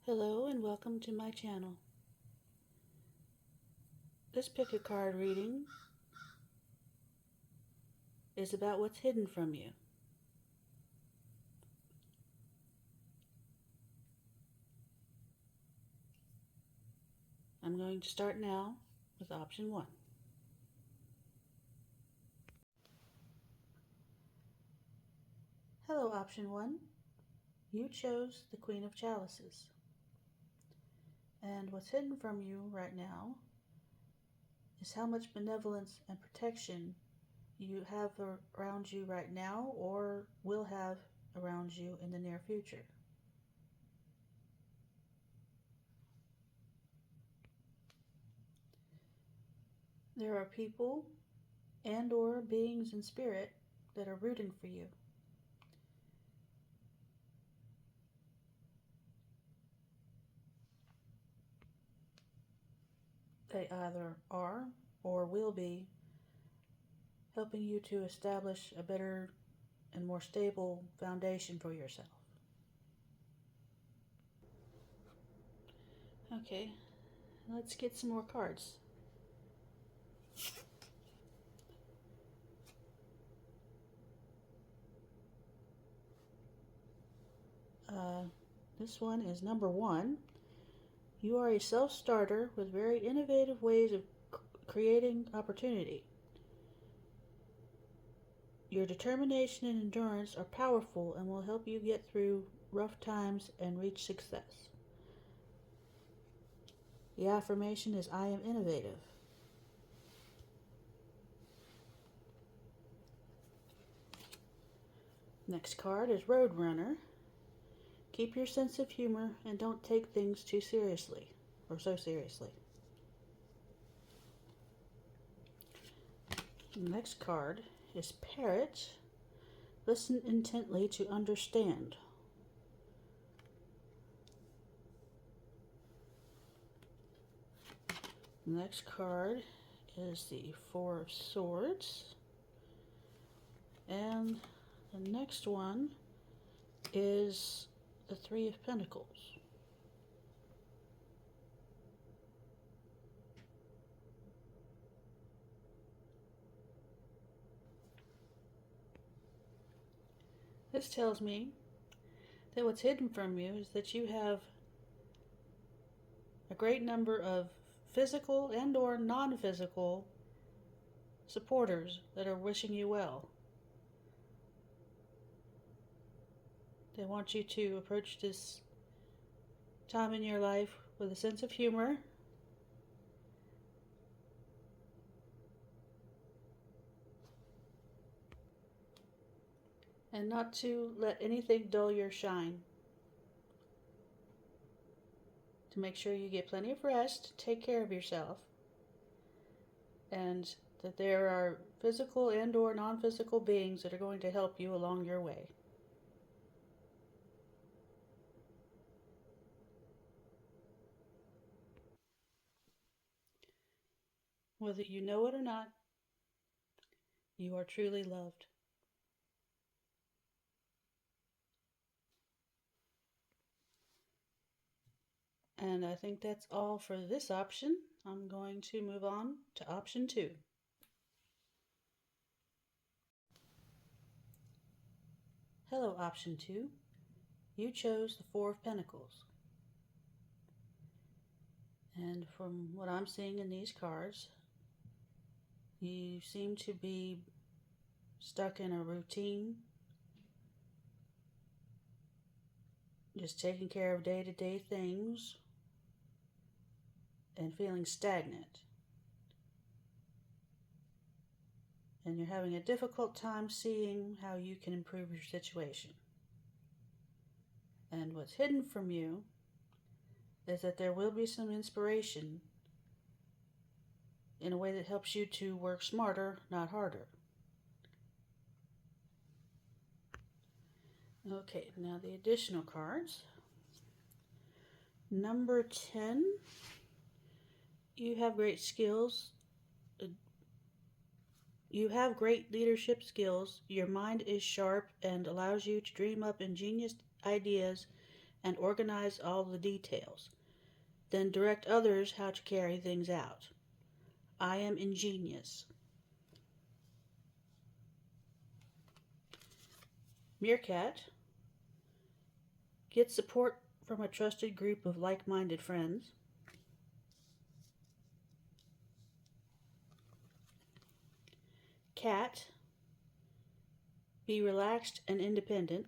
Hello and welcome to my channel. This pick a card reading is about what's hidden from you. I'm going to start now with option 1. Hello option 1. You chose the Queen of Chalices. And what's hidden from you right now is how much benevolence and protection you have around you right now or will have around you in the near future. There are people and or beings in spirit that are rooting for you. They either are or will be helping you to establish a better and more stable foundation for yourself. Okay, let's get some more cards. This one is number 1. You are a self-starter with very innovative ways of creating opportunity. Your determination and endurance are powerful and will help you get through rough times and reach success. The affirmation is, I am innovative. Next card is Roadrunner. Keep your sense of humor and don't take things too seriously, or so seriously. The next card is Parrot. Listen intently to understand. The next card is the Four of Swords. And the next one is the Three of Pentacles. This tells me that what's hidden from you is that you have a great number of physical and or non-physical supporters that are wishing you well. They want you to approach this time in your life with a sense of humor and not to let anything dull your shine. To make sure you get plenty of rest, take care of yourself, and that there are physical and or non-physical beings that are going to help you along your way. Whether you know it or not, you are truly loved. And I think that's all for this option. I'm going to move on to option 2. Hello, option 2. You chose the Four of Pentacles. And from what I'm seeing in these cards, you seem to be stuck in a routine, just taking care of day-to-day things and feeling stagnant. And you're having a difficult time seeing how you can improve your situation. And what's hidden from you is that there will be some inspiration in a way that helps you to work smarter, not harder. Okay, now the additional cards. Number 10, you have great skills. You have great leadership skills. Your mind is sharp and allows you to dream up ingenious ideas and organize all the details. Then direct others how to carry things out. I am ingenious. Meerkat. Get support from a trusted group of like-minded friends. Cat. Be relaxed and independent.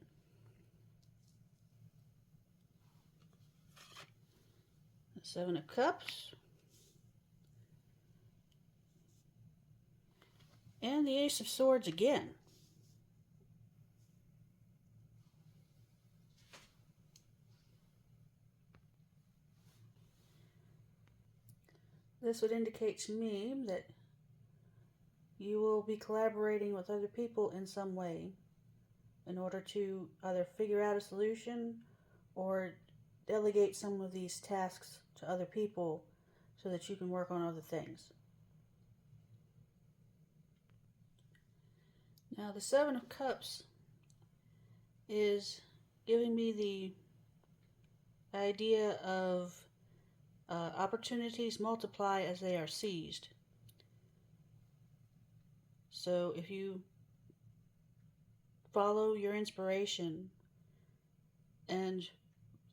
The Seven of Cups. And the Ace of Swords again. This would indicate to me that you will be collaborating with other people in some way in order to either figure out a solution or delegate some of these tasks to other people so that you can work on other things. Now the Seven of Cups is giving me the idea of opportunities multiply as they are seized. So if you follow your inspiration and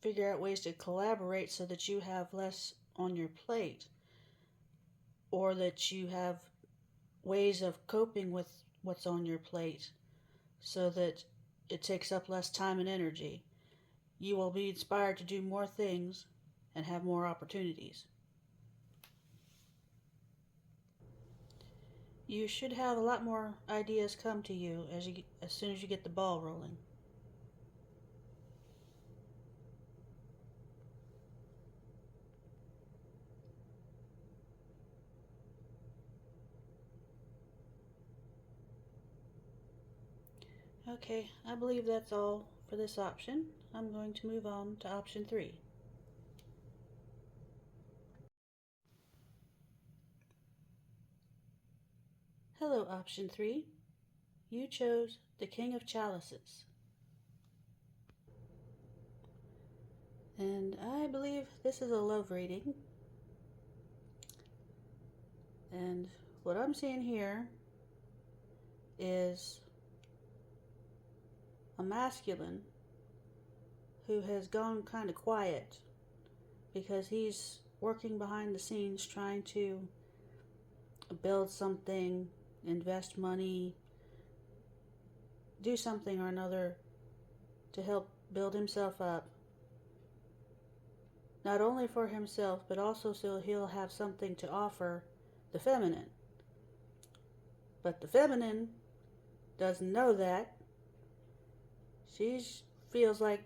figure out ways to collaborate so that you have less on your plate, or that you have ways of coping with what's on your plate so that it takes up less time and energy, you will be inspired to do more things and have more opportunities. You should have a lot more ideas come to you as soon as you get the ball rolling. Okay, I believe that's all for this option. I'm going to move on to option 3. Hello, option 3. You chose the King of Chalices. And I believe this is a love reading. And what I'm seeing here is a masculine who has gone kind of quiet because he's working behind the scenes trying to build something, invest money, do something or another to help build himself up. Not only for himself, but also so he'll have something to offer the feminine. But the feminine doesn't know that. She feels like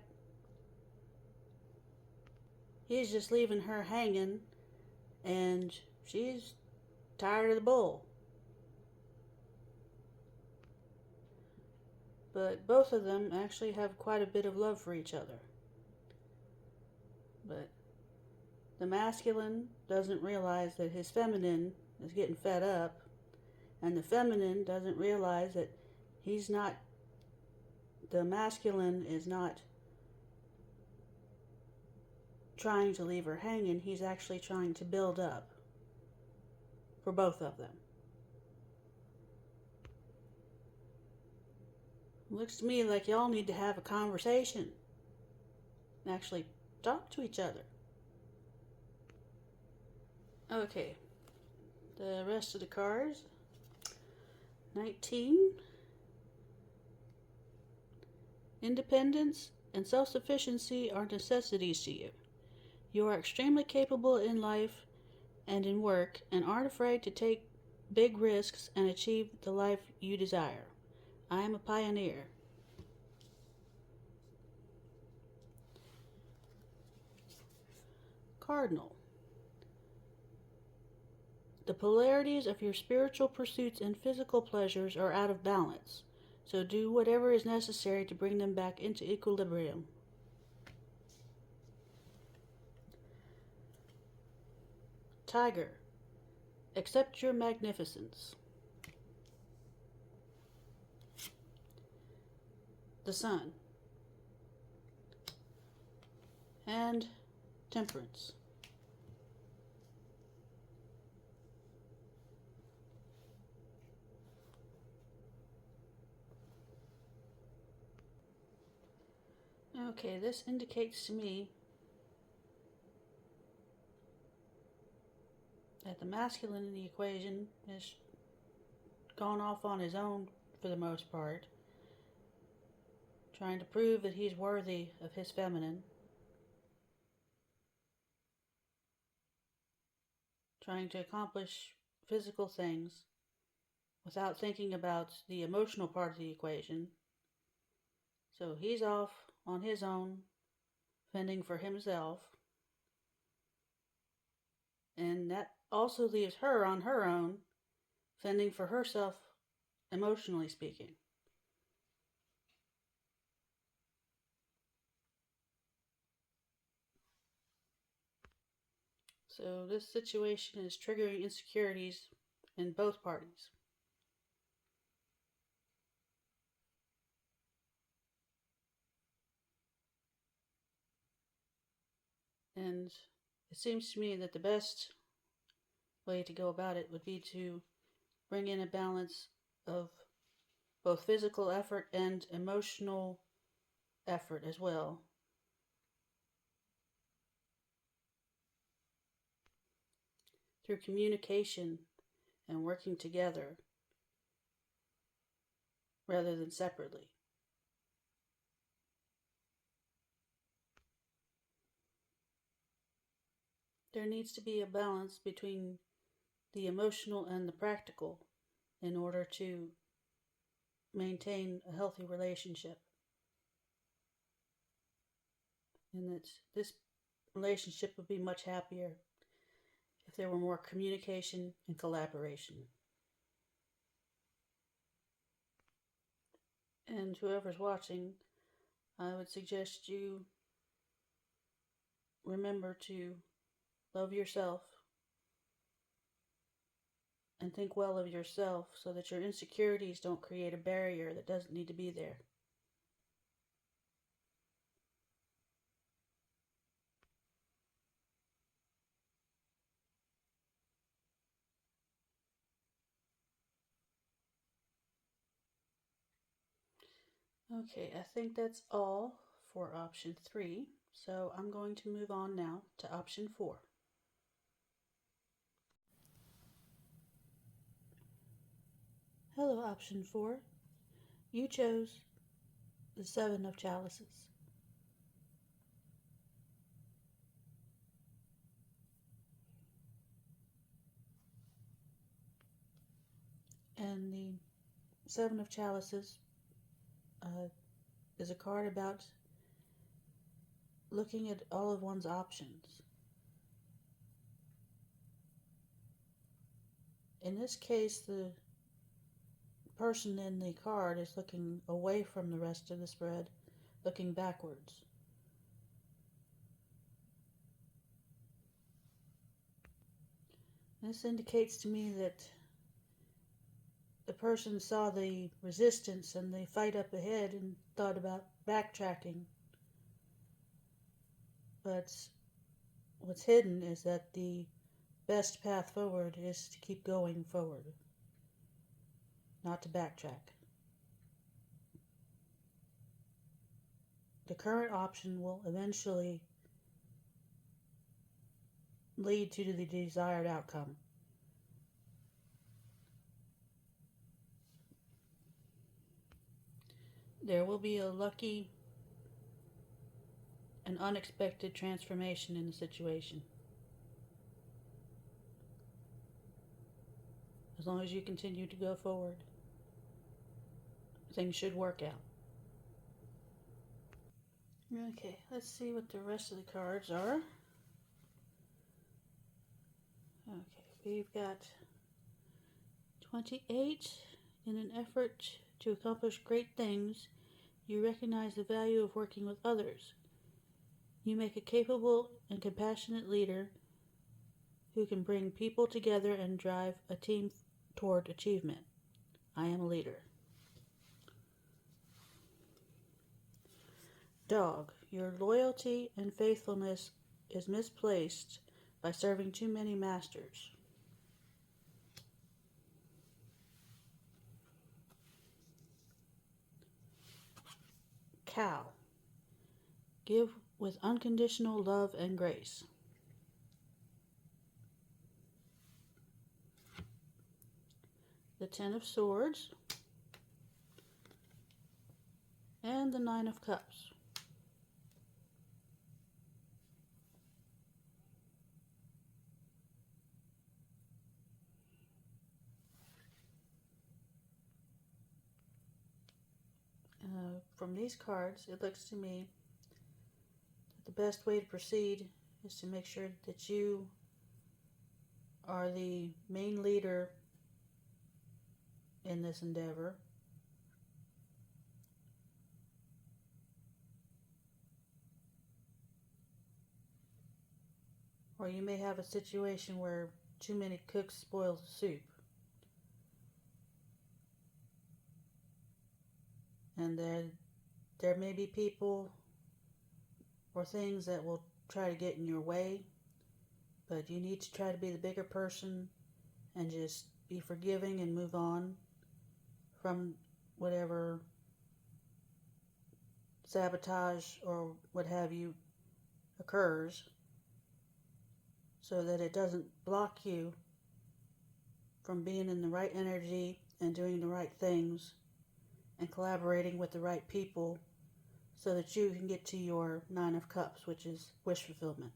he's just leaving her hanging, and she's tired of the bull. But both of them actually have quite a bit of love for each other. But the masculine doesn't realize that his feminine is getting fed up, and the feminine doesn't realize that the masculine is not trying to leave her hanging, he's actually trying to build up for both of them. Looks to me like y'all need to have a conversation and actually talk to each other. Okay, the rest of the cards. 19. Independence and self-sufficiency are necessities to you. You are extremely capable in life and in work and aren't afraid to take big risks and achieve the life you desire. I am a pioneer. Cardinal. The polarities of your spiritual pursuits and physical pleasures are out of balance, so do whatever is necessary to bring them back into equilibrium. Tiger. Accept your magnificence. The Sun. and Temperance. Okay, this indicates to me that the masculine in the equation has gone off on his own for the most part, trying to prove that he's worthy of his feminine, trying to accomplish physical things without thinking about the emotional part of the equation. So he's off on his own, fending for himself. And that also leaves her on her own, fending for herself, emotionally speaking. So this situation is triggering insecurities in both parties. And it seems to me that the best way to go about it would be to bring in a balance of both physical effort and emotional effort as well. Through communication and working together rather than separately. There needs to be a balance between the emotional and the practical in order to maintain a healthy relationship. And that this relationship would be much happier if there were more communication and collaboration. And whoever's watching, I would suggest you remember to love yourself and think well of yourself so that your insecurities don't create a barrier that doesn't need to be there. Okay, I think that's all for option 3. So I'm going to move on now to option 4. Hello, option 4. You chose the 7 of Chalices. And the 7 of Chalices is a card about looking at all of one's options. In this case, the person in the card is looking away from the rest of the spread, looking backwards. This indicates to me that the person saw the resistance and the fight up ahead and thought about backtracking. But what's hidden is that the best path forward is to keep going forward, not to backtrack. The current option will eventually lead to the desired outcome. There will be a lucky and unexpected transformation in the situation. As long as you continue to go forward, things should work out. Okay, let's see what the rest of the cards are. Okay, we've got 28. In an effort to accomplish great things, you recognize the value of working with others. You make a capable and compassionate leader who can bring people together and drive a team toward achievement. I am a leader. Dog. Your loyalty and faithfulness is misplaced by serving too many masters. Cow. Give with unconditional love and grace. The Ten of Swords and the Nine of Cups. From these cards, it looks to me that the best way to proceed is to make sure that you are the main leader in this endeavor. Or you may have a situation where too many cooks spoil the soup. And there may be people or things that will try to get in your way, but you need to try to be the bigger person and just be forgiving and move on from whatever sabotage or what have you occurs, so that it doesn't block you from being in the right energy and doing the right things and collaborating with the right people, so that you can get to your Nine of Cups, which is wish fulfillment.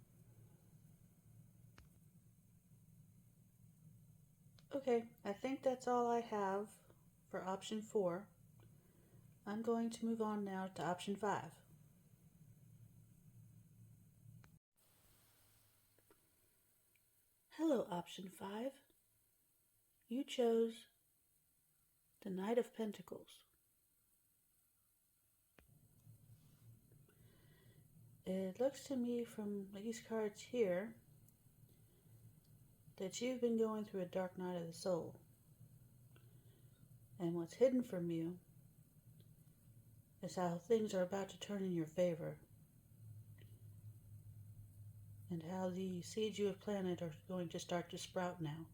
Okay, I think that's all I have for option 4. I'm going to move on now to option 5. Hello, option 5. You chose the Knight of Pentacles. It looks to me from these cards here that you've been going through a dark night of the soul. And what's hidden from you is how things are about to turn in your favor, and how the seeds you have planted are going to start to sprout now.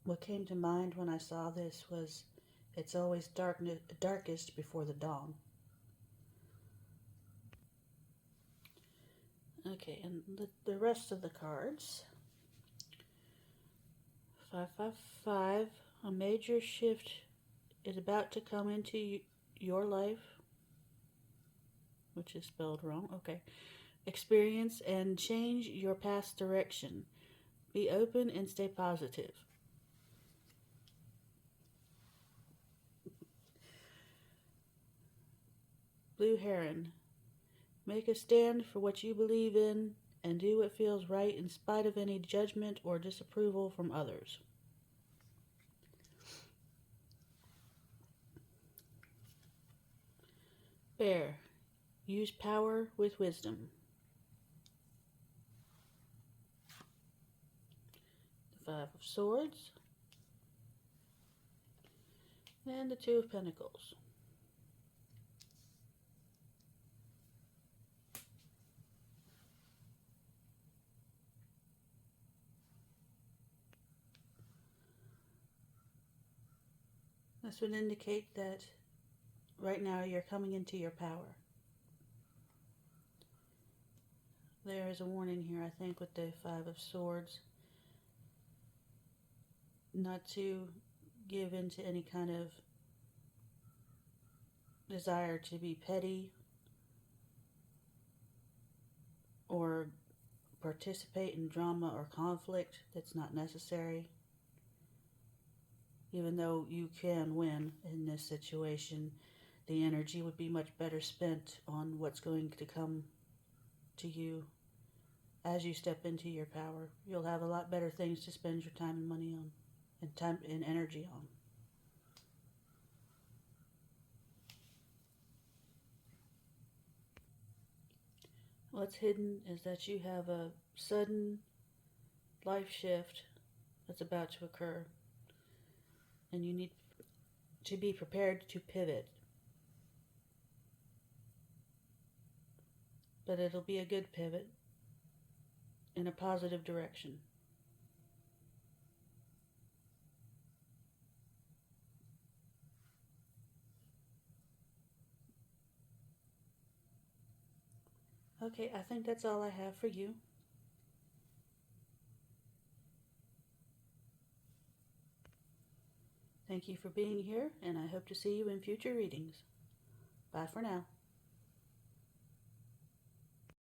What came to mind when I saw this was, it's always darkest before the dawn. Okay, and the rest of the cards. 555, a major shift is about to come into your life, which is spelled wrong. Okay. Experience and change your past direction. Be open and stay positive. Blue Heron. Make a stand for what you believe in and do what feels right in spite of any judgment or disapproval from others. Bear. Use power with wisdom. The Five of Swords and the Two of Pentacles. This would indicate that right now you're coming into your power. There is a warning here, I think, with the Five of Swords, not to give into any kind of desire to be petty or participate in drama or conflict that's not necessary. Even though you can win in this situation, the energy would be much better spent on what's going to come to you as you step into your power. You'll have a lot better things to spend your time and money on, and time and energy on. What's hidden is that you have a sudden life shift that's about to occur. and you need to be prepared to pivot. But it'll be a good pivot in a positive direction. Okay, I think that's all I have for you. Thank you for being here, and I hope to see you in future readings. Bye for now.